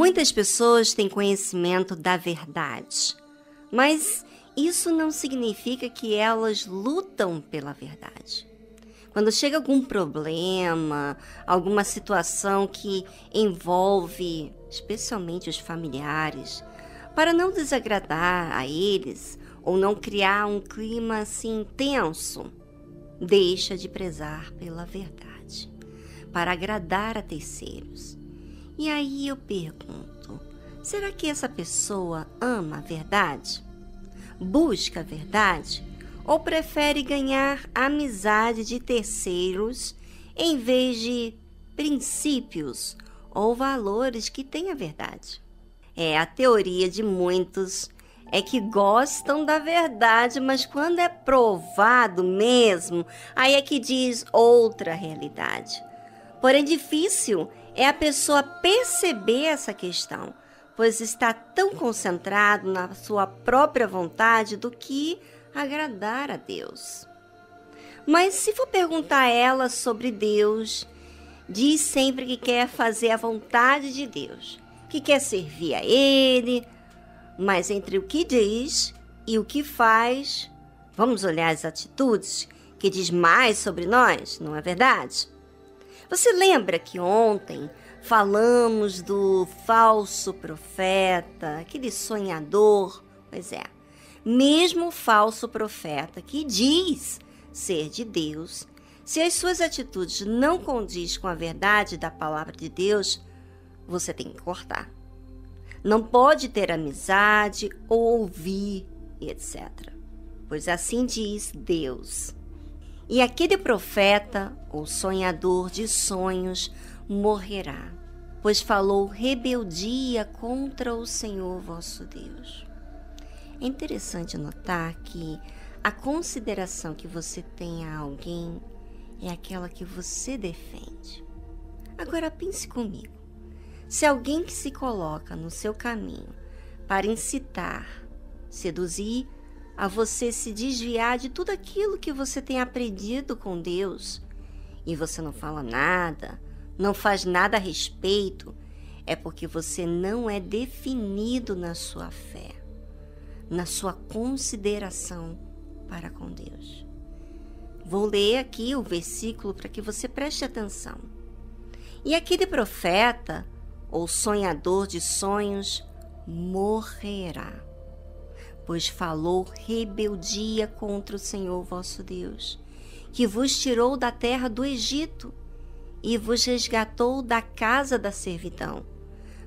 Muitas pessoas têm conhecimento da verdade, mas isso não significa que elas lutam pela verdade. Quando chega algum problema, alguma situação que envolve especialmente os familiares, para não desagradar a eles ou não criar um clima assim tenso, deixa de prezar pela verdade, para agradar a terceiros. E aí eu pergunto, será que essa pessoa ama a verdade? Busca a verdade? Ou prefere ganhar a amizade de terceiros em vez de princípios ou valores que têm a verdade? A teoria de muitos é que gostam da verdade, mas quando é provado mesmo, aí é que diz outra realidade. Porém, difícil é a pessoa perceber essa questão, pois está tão concentrado na sua própria vontade do que agradar a Deus. Mas se for perguntar a ela sobre Deus, diz sempre que quer fazer a vontade de Deus, que quer servir a Ele, mas entre o que diz e o que faz, vamos olhar as atitudes que diz mais sobre nós, não é verdade? Você lembra que ontem falamos do falso profeta, aquele sonhador? Pois é, mesmo o falso profeta que diz ser de Deus, se as suas atitudes não condiz com a verdade da palavra de Deus, você tem que cortar. Não pode ter amizade ou ouvir, etc. Pois assim diz Deus. E aquele profeta, ou sonhador de sonhos, morrerá, pois falou rebeldia contra o Senhor vosso Deus. É interessante notar que a consideração que você tem a alguém é aquela que você defende. Agora pense comigo. Se alguém que se coloca no seu caminho para incitar, seduzir, a você se desviar de tudo aquilo que você tem aprendido com Deus, e você não fala nada, não faz nada a respeito, é porque você não é definido na sua fé, na sua consideração para com Deus. Vou ler aqui o versículo para que você preste atenção. E aquele profeta, ou sonhador de sonhos, morrerá, pois falou rebeldia contra o Senhor vosso Deus, que vos tirou da terra do Egito e vos resgatou da casa da servidão,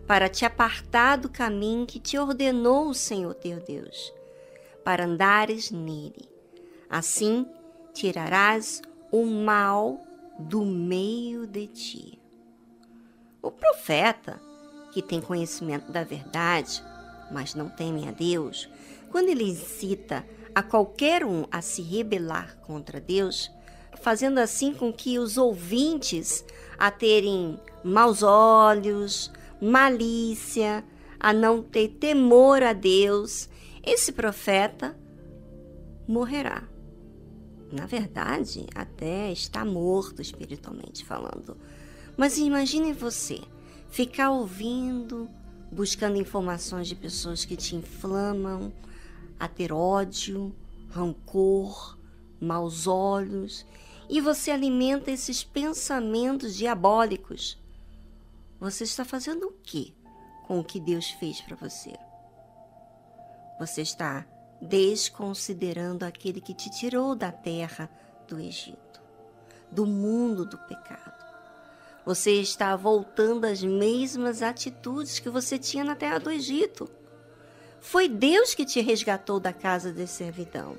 para te apartar do caminho que te ordenou o Senhor teu Deus, para andares nele. Assim tirarás o mal do meio de ti. O profeta, que tem conhecimento da verdade, mas não teme a Deus, quando ele incita a qualquer um a se rebelar contra Deus, fazendo assim com que os ouvintes a terem maus olhos, malícia, a não ter temor a Deus, esse profeta morrerá. Na verdade, até está morto espiritualmente falando. Mas imagine você ficar ouvindo, buscando informações de pessoas que te inflamam, a ter ódio, rancor, maus olhos, e você alimenta esses pensamentos diabólicos. Você está fazendo o quê com o que Deus fez para você? Você está desconsiderando aquele que te tirou da terra do Egito, do mundo do pecado. Você está voltando às mesmas atitudes que você tinha na terra do Egito. Foi Deus que te resgatou da casa de servidão.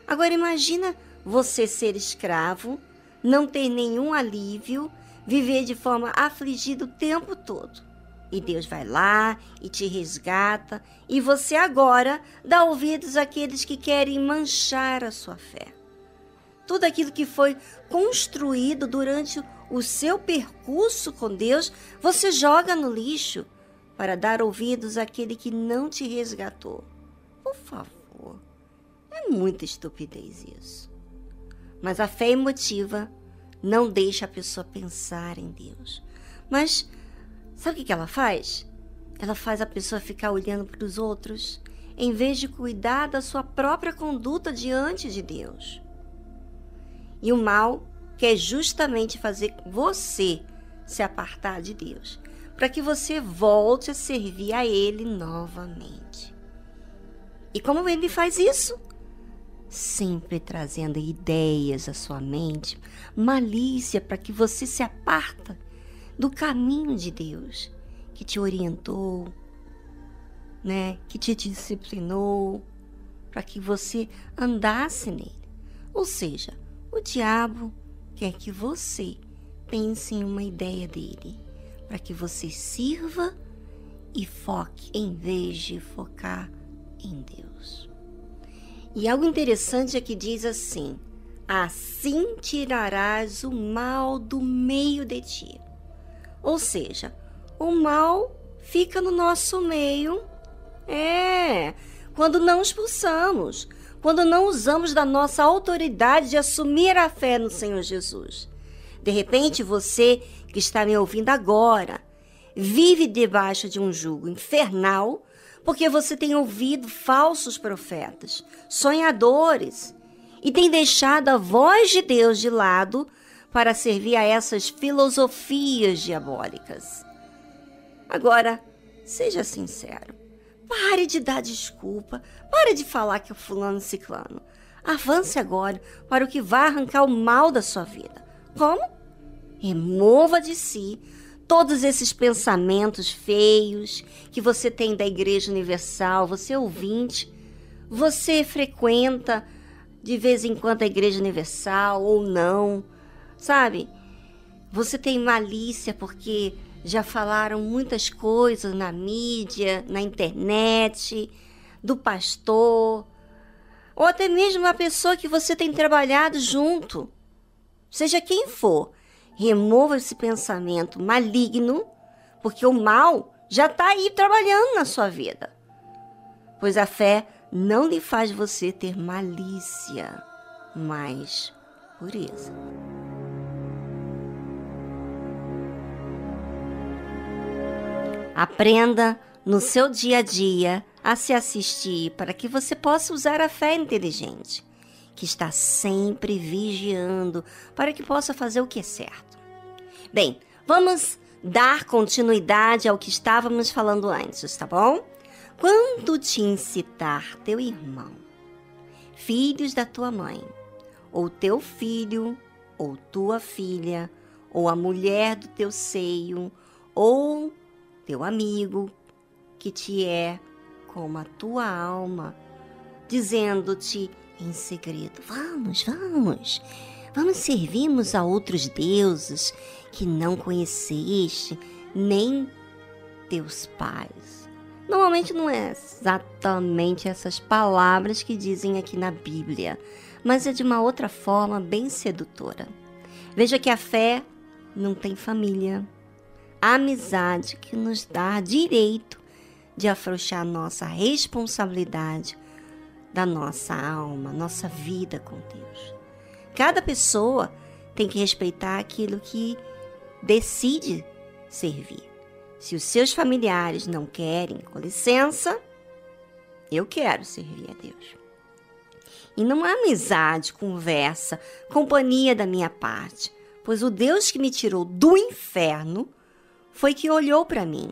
Agora imagina você ser escravo, não ter nenhum alívio, viver de forma afligida o tempo todo. E Deus vai lá e te resgata, e você agora dá ouvidos àqueles que querem manchar a sua fé. Tudo aquilo que foi construído durante o seu percurso com Deus, você joga no lixo para dar ouvidos àquele que não te resgatou. Por favor, é muita estupidez isso. Mas a fé emotiva não deixa a pessoa pensar em Deus. Mas sabe o que ela faz? ela faz a pessoa ficar olhando para os outros, em vez de cuidar da sua própria conduta diante de Deus. E o mal quer justamente fazer você se apartar de Deus, para que você volte a servir a Ele novamente. E como ele faz isso? Sempre trazendo ideias à sua mente, malícia para que você se aparta do caminho de Deus, que te orientou, né? Que te disciplinou, para que você andasse nele. Ou seja, o diabo quer que você pense em uma ideia dele, para que você sirva e foque, em vez de focar em Deus. E algo interessante é que diz assim: assim tirarás o mal do meio de ti. Ou seja, o mal fica no nosso meio, quando não expulsamos, quando não usamos da nossa autoridade de assumir a fé no Senhor Jesus. De repente, você que está me ouvindo agora, vive debaixo de um jugo infernal, porque você tem ouvido falsos profetas, sonhadores, e tem deixado a voz de Deus de lado para servir a essas filosofias diabólicas. Agora, seja sincero. Pare de dar desculpa. Pare de falar que é fulano ciclano. Avance agora para o que vai arrancar o mal da sua vida. Como? Remova de si todos esses pensamentos feios que você tem da Igreja Universal. Você é ouvinte. Você frequenta de vez em quando a Igreja Universal ou não. Sabe? Você tem malícia porque já falaram muitas coisas na mídia, na internet, do pastor, ou até mesmo uma pessoa que você tem trabalhado junto. Seja quem for, remova esse pensamento maligno, porque o mal já está aí trabalhando na sua vida. Pois a fé não lhe faz você ter malícia, mas pureza. Aprenda no seu dia a dia a se assistir para que você possa usar a fé inteligente, que está sempre vigiando para que possa fazer o que é certo. Bem, vamos dar continuidade ao que estávamos falando antes, tá bom? Quando te incitar teu irmão, filhos da tua mãe, ou teu filho, ou tua filha, ou a mulher do teu seio, ou teu amigo, que te é como a tua alma, dizendo-te em segredo: vamos servirmos a outros deuses que não conheceste, nem teus pais. Normalmente não é exatamente essas palavras que dizem aqui na Bíblia, mas é de uma outra forma bem sedutora. Veja que a fé não tem família. A amizade que nos dá direito de afrouxar nossa responsabilidade da nossa alma, nossa vida com Deus. Cada pessoa tem que respeitar aquilo que decide servir. Se os seus familiares não querem, com licença, eu quero servir a Deus. E não há amizade, conversa, companhia da minha parte, pois o Deus que me tirou do inferno foi que olhou para mim,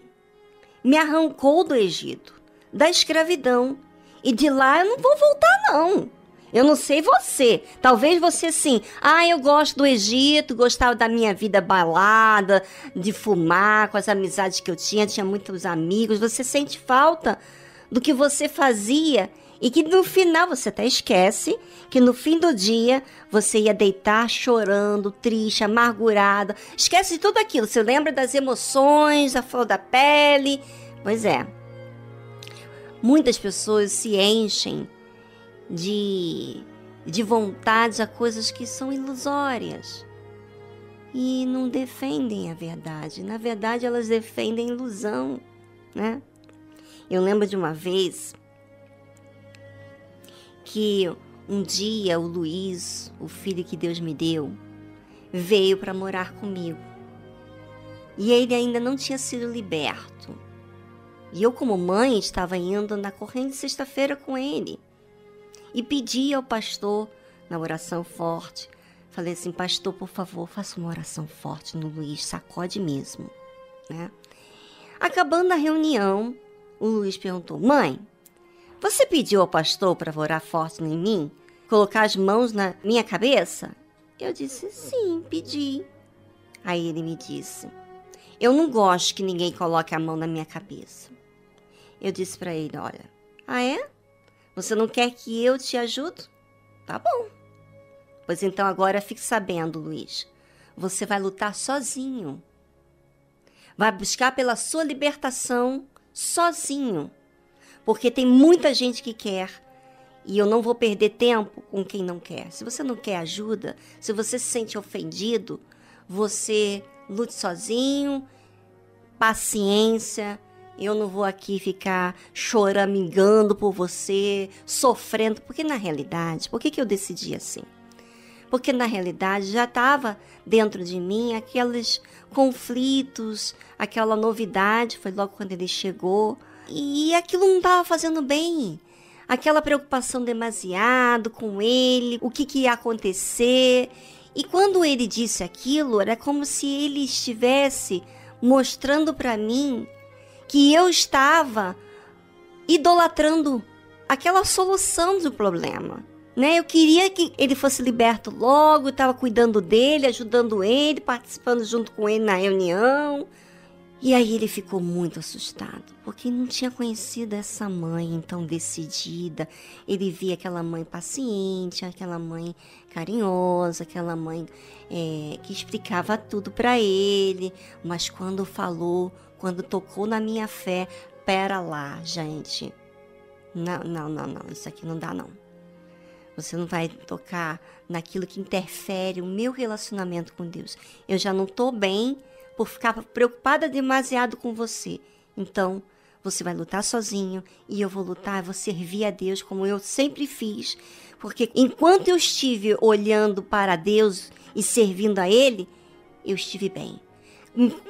me arrancou do Egito, da escravidão, e de lá eu não vou voltar não. Eu não sei você, talvez você sim. Eu gosto do Egito, gostava da minha vida balada, de fumar, com as amizades que eu tinha muitos amigos. Você sente falta do que você fazia e que no final você até esquece que no fim do dia você ia deitar chorando, triste, amargurada. Esquece de tudo aquilo, você lembra das emoções, da flor da pele. Pois é, muitas pessoas se enchem de vontades a coisas que são ilusórias e não defendem a verdade. Na verdade, elas defendem ilusão, né? Eu lembro de uma vez que um dia o Luiz, o filho que Deus me deu, veio para morar comigo. E ele ainda não tinha sido liberto. E eu, como mãe, estava indo na corrente sexta-feira com ele. E pedi ao pastor, na oração forte, falei assim, pastor, por favor, faça uma oração forte no Luiz, sacode mesmo, né? Acabando a reunião, o Luiz perguntou, mãe, você pediu ao pastor para orar forte em mim? Colocar as mãos na minha cabeça? Eu disse, sim, pedi. Aí ele me disse, eu não gosto que ninguém coloque a mão na minha cabeça. Eu disse para ele, olha, é? Você não quer que eu te ajude? Tá bom. Pois então agora fique sabendo, Luiz, você vai lutar sozinho. Vai buscar pela sua libertação sozinho. Porque tem muita gente que quer e eu não vou perder tempo com quem não quer. Se você não quer ajuda, se você se sente ofendido, você lute sozinho, paciência. Eu não vou aqui ficar choramingando por você, sofrendo. Porque na realidade, por que eu decidi assim? Porque na realidade já estava dentro de mim aqueles conflitos, aquela novidade, foi logo quando ele chegou. E aquilo não estava fazendo bem. Aquela preocupação demasiado com ele, o que ia acontecer. E quando ele disse aquilo, era como se ele estivesse mostrando para mim que eu estava idolatrando aquela solução do problema, né? Eu queria que ele fosse liberto logo, estava cuidando dele, ajudando ele, participando junto com ele na reunião. E aí ele ficou muito assustado, porque não tinha conhecido essa mãe tão decidida. Ele via aquela mãe paciente, aquela mãe carinhosa, aquela mãe que explicava tudo para ele. Mas quando falou, quando tocou na minha fé, pera lá, gente. Não, isso aqui não dá não. Você não vai tocar naquilo que interfere o meu relacionamento com Deus. Eu já não estou bem por ficar preocupada demasiado com você. Então, você vai lutar sozinho e eu vou lutar, eu vou servir a Deus como eu sempre fiz. Porque enquanto eu estive olhando para Deus e servindo a Ele, eu estive bem.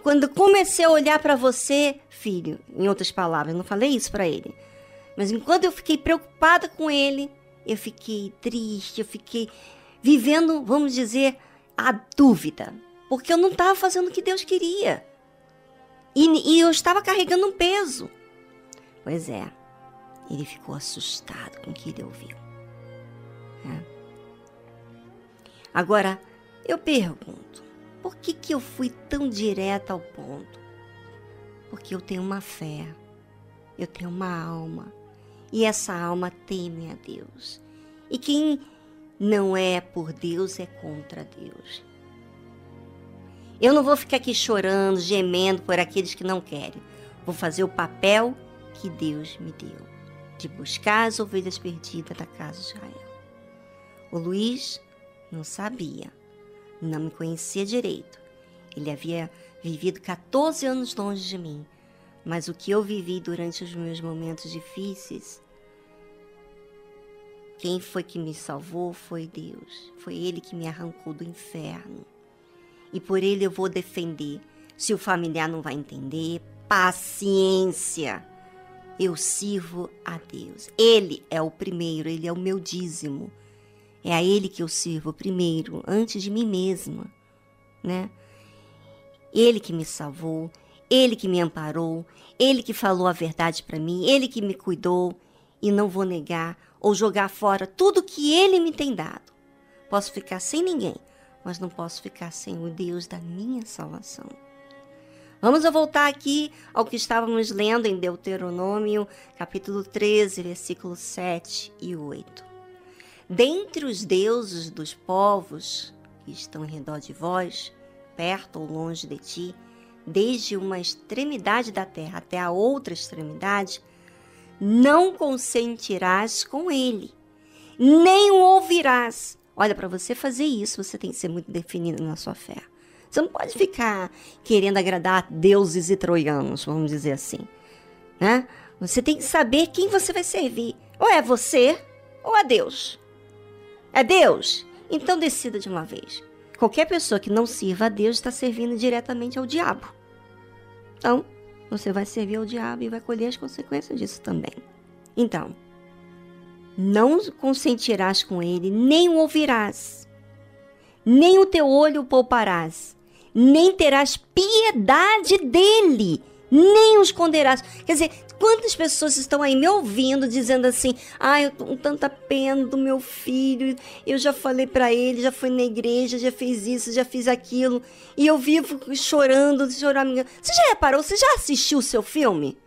Quando comecei a olhar para você, filho, em outras palavras, não falei isso para ele, mas enquanto eu fiquei preocupada com ele, eu fiquei triste, eu fiquei vivendo, vamos dizer, a dúvida. Porque eu não estava fazendo o que Deus queria. E eu estava carregando um peso. Pois é, ele ficou assustado com o que ele ouviu. Agora, eu pergunto, por que eu fui tão direta ao ponto? Porque eu tenho uma fé, eu tenho uma alma, e essa alma teme a Deus. E quem não é por Deus é contra Deus. Eu não vou ficar aqui chorando, gemendo por aqueles que não querem. Vou fazer o papel que Deus me deu, de buscar as ovelhas perdidas da casa de Israel. O Luiz não sabia, não me conhecia direito. Ele havia vivido 14 anos longe de mim, mas o que eu vivi durante os meus momentos difíceis, quem foi que me salvou foi Deus. Foi Ele que me arrancou do inferno. E por Ele eu vou defender. Se o familiar não vai entender, paciência. Eu sirvo a Deus. Ele é o primeiro, Ele é o meu dízimo. É a Ele que eu sirvo primeiro, antes de mim mesma, né? Ele que me salvou, Ele que me amparou, Ele que falou a verdade para mim, Ele que me cuidou. E não vou negar ou jogar fora tudo que Ele me tem dado. Posso ficar sem ninguém, mas não posso ficar sem o Deus da minha salvação. Vamos voltar aqui ao que estávamos lendo em Deuteronômio, capítulo 13, versículos 7 e 8. Dentre os deuses dos povos que estão em redor de vós, perto ou longe de ti, desde uma extremidade da terra até a outra extremidade, não consentirás com ele, nem o ouvirás. Olha, para você fazer isso, você tem que ser muito definido na sua fé. Você não pode ficar querendo agradar deuses e troianos, vamos dizer assim, né? Você tem que saber quem você vai servir. Ou é você, ou é Deus. É Deus? Então decida de uma vez. Qualquer pessoa que não sirva a Deus está servindo diretamente ao diabo. Então, você vai servir ao diabo e vai colher as consequências disso também. Então, não consentirás com ele, nem o ouvirás, nem o teu olho o pouparás, nem terás piedade dele, nem o esconderás. Quer dizer, quantas pessoas estão aí me ouvindo dizendo assim, eu tô com tanta pena do meu filho, eu já falei pra ele, já fui na igreja, já fiz isso, já fiz aquilo, e eu vivo chorando. Você já reparou, você já assistiu o seu filme?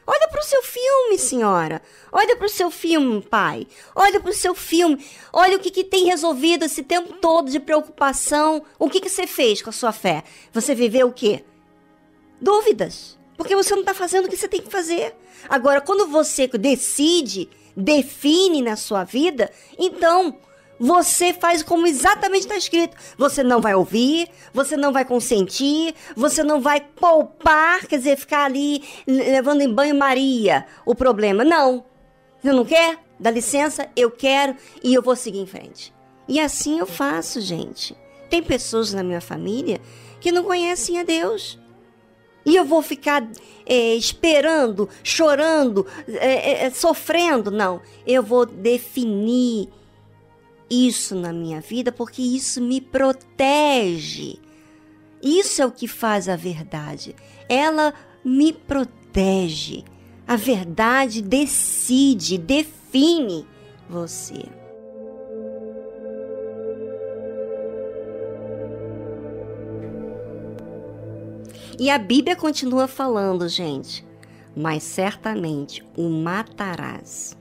Olha para o seu filme, senhora. Olha para o seu filme, pai. Olha para o seu filme. Olha o que tem resolvido esse tempo todo de preocupação. O que você fez com a sua fé? Você viveu o quê? Dúvidas. Porque você não está fazendo o que você tem que fazer. Agora, quando você decide, define na sua vida, então você faz como exatamente está escrito. Você não vai ouvir, você não vai consentir, você não vai poupar, quer dizer, ficar ali levando em banho-maria o problema. Não. Você não quer? Dá licença, eu quero e eu vou seguir em frente. E assim eu faço, gente. Tem pessoas na minha família que não conhecem a Deus. E eu vou ficar esperando, chorando, sofrendo? Não. Eu vou definir isso na minha vida, porque isso me protege. Isso é o que faz a verdade. Ela me protege. A verdade decide, define você. E a Bíblia continua falando, gente, mas certamente o matarás.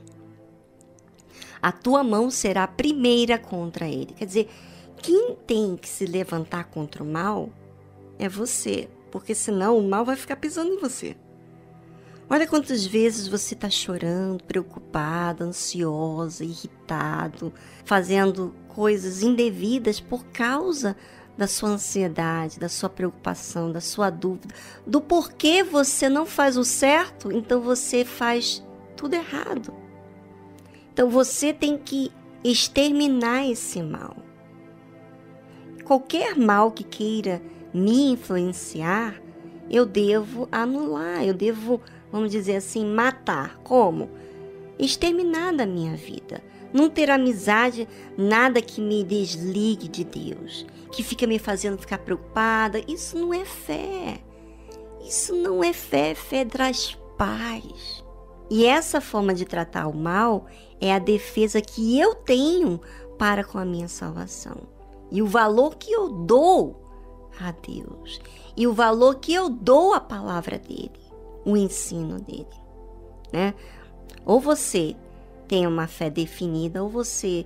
A tua mão será a primeira contra ele. Quer dizer, quem tem que se levantar contra o mal é você, porque senão o mal vai ficar pisando em você. Olha quantas vezes você está chorando, preocupada, ansiosa, irritado, fazendo coisas indevidas por causa da sua ansiedade, da sua preocupação, da sua dúvida, do porquê você não faz o certo, então você faz tudo errado. Então você tem que exterminar esse mal. Qualquer mal que queira me influenciar, eu devo anular, eu devo, vamos dizer assim, matar. Como? Exterminar da minha vida. Não ter amizade, nada que me desligue de Deus, que fica me fazendo ficar preocupada. Isso não é fé. Isso não é fé, fé traz paz. E essa forma de tratar o mal é a defesa que eu tenho para com a minha salvação. E o valor que eu dou a Deus. E o valor que eu dou à palavra dele. O ensino dele. Né? Ou você tem uma fé definida, ou você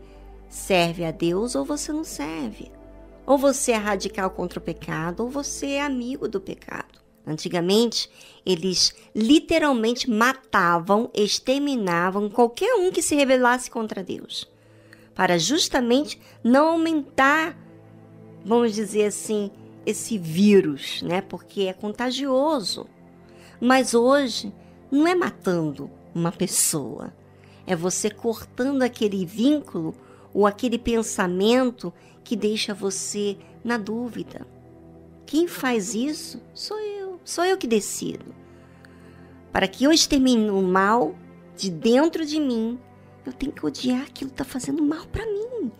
serve a Deus, ou você não serve. Ou você é radical contra o pecado, ou você é amigo do pecado. Antigamente, eles literalmente matavam, exterminavam qualquer um que se rebelasse contra Deus, para justamente não aumentar, vamos dizer assim, esse vírus, né? Porque é contagioso. Mas hoje, não é matando uma pessoa, é você cortando aquele vínculo ou aquele pensamento que deixa você na dúvida. Quem faz isso sou eu que decido. Para que eu extermine o mal de dentro de mim, eu tenho que odiar aquilo que está fazendo mal para mim.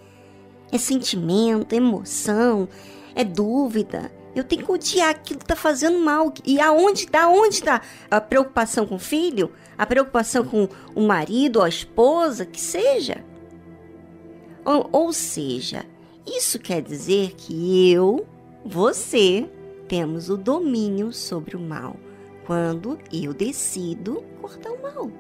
É sentimento, é emoção, é dúvida. Eu tenho que odiar aquilo que está fazendo mal. E da onde está a preocupação com o filho? A preocupação com o marido ou a esposa? Que seja. Ou seja, isso quer dizer que você, temos o domínio sobre o mal. Quando eu decido cortar o mal.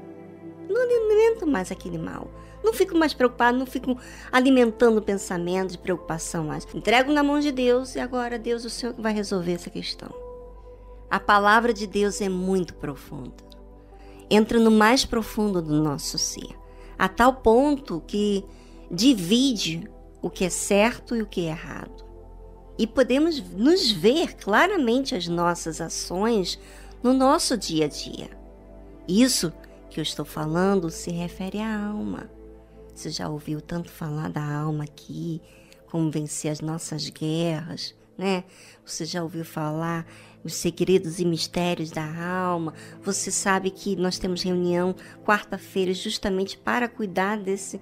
Não alimento mais aquele mal. Não fico mais preocupado, não fico alimentando pensamento de preocupação mais. Entrego na mão de Deus e agora, Deus, o Senhor vai resolver essa questão. A palavra de Deus é muito profunda. Entra no mais profundo do nosso ser. A tal ponto que divide o que é certo e o que é errado. E podemos nos ver claramente as nossas ações no nosso dia a dia. Isso que eu estou falando se refere à alma. Você já ouviu tanto falar da alma aqui, como vencer as nossas guerras, né? Você já ouviu falar os segredos e mistérios da alma? Você sabe que nós temos reunião quarta-feira justamente para cuidar desse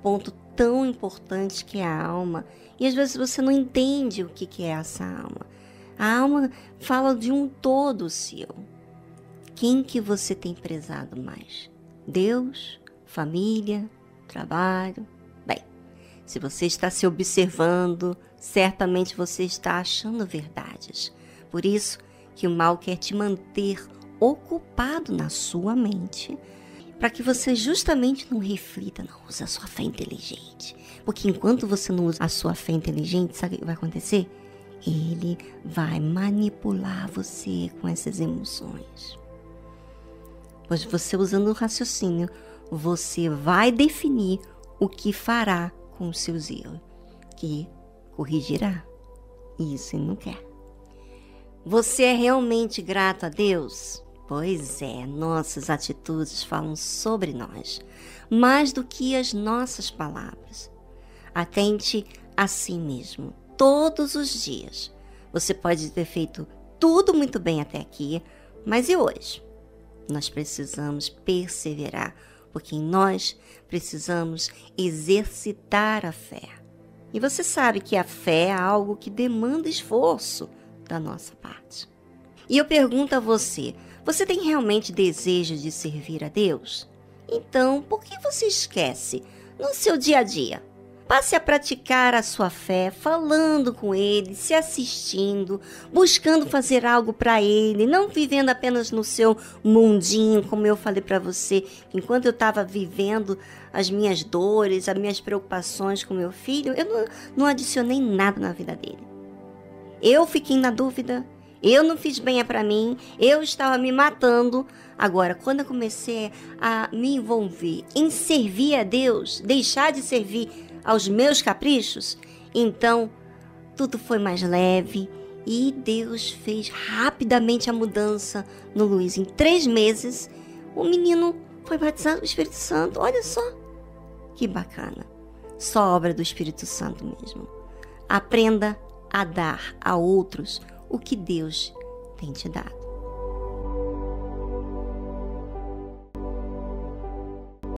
ponto tão importante que é a alma. E às vezes você não entende o que é essa alma. A alma fala de um todo seu. Quem que você tem prezado mais? Deus? Família? Trabalho? Bem, se você está se observando, certamente você está achando verdades. Por isso que o mal quer te manter ocupado na sua mente, para que você justamente não reflita, não use a sua fé inteligente. Porque enquanto você não usa a sua fé inteligente, sabe o que vai acontecer? Ele vai manipular você com essas emoções. Pois você usando o raciocínio, você vai definir o que fará com os seus erros, que corrigirá. E isso ele não quer. Você é realmente grato a Deus? Pois é, nossas atitudes falam sobre nós, mais do que as nossas palavras. Atente a si mesmo, todos os dias. Você pode ter feito tudo muito bem até aqui, mas e hoje? Nós precisamos perseverar, porque em nós precisamos exercitar a fé. E você sabe que a fé é algo que demanda esforço da nossa parte. E eu pergunto a você, você tem realmente desejo de servir a Deus? Então, por que você esquece no seu dia a dia? Passe a praticar a sua fé, falando com Ele, se assistindo, buscando fazer algo para Ele, não vivendo apenas no seu mundinho, como eu falei para você, enquanto eu estava vivendo as minhas dores, as minhas preocupações com meu filho, eu não adicionei nada na vida dele. Eu fiquei na dúvida, eu não fiz bem para mim, eu estava me matando. Agora, quando eu comecei a me envolver em servir a Deus, deixar de servir aos meus caprichos, então tudo foi mais leve e Deus fez rapidamente a mudança no Luiz. Em 3 meses, o menino foi batizado no Espírito Santo. Olha só, que bacana. Só obra do Espírito Santo mesmo. Aprenda a dar a outros o que Deus tem te dado.